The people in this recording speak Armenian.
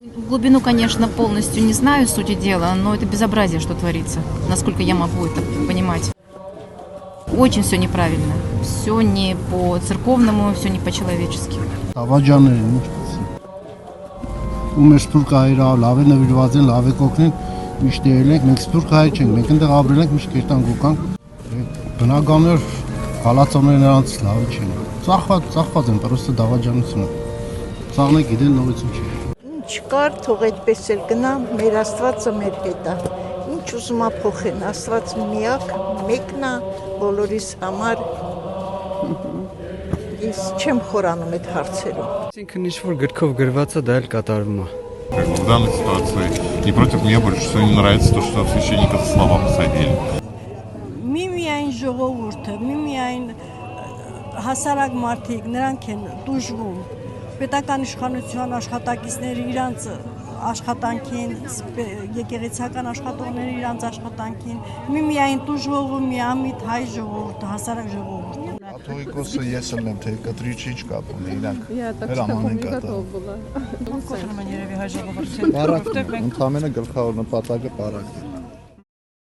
В глубину, конечно, полностью не знаю сути дела, но это безобразие, что творится, насколько я могу это понимать. Очень все неправильно, все не по-церковному, все не по-человечески. Ավաջաններն ինչպես ու մեր սփյուռք հայրը լավ է նվիրված են, լավ է կօգնեն, միշտ ելել ենք, մենք սփյուռք հայ չենք, մենք այնտեղ ապրել ենք, միշտ կերտանք ու կանք, բնականներ հալածողները նրանց լավ չեն, ծախված են, պրոստը դավաճանությունը, ծաղն է գիտեն նորություն չի։ Ինչ կար, թող այդպես էլ գնա, մեր Աստվածը մեր հետ է։ Ինչ ուզում ա փոխեն, Աստված միակ, մեկն է, բոլորիս համար։ Ես չեմ խորանում այդ հարցերում։ Այսինքն ինչ-որ գրքով գրված է, դա էլ կատարվում է։ В данной ситуации не против меня больше всего не нравится то, что священника за слова посадили. Միմիայն ժողովուրդը, միմիայն հասարակ մարդիկ, նրանք են դժվում։ Պետական իշխանության աշխատակիցները իրանց աշխատանքին, եկեղեցական աշխատողները իրանց աշխատանքին, միմիայն դժվող ու միամիտ հայ ժողովուրդը, հասարակ ժողովուրդը։ Կաթողիկոսը ես էլ եմ, թե կտրիչի չկապում, իրանք մեր ամանեն կատա։ Կոտրում են երևի հայ ժողովրդին։ Պարակն է, ընդամենը գլխավոր նպատակը պարակն է։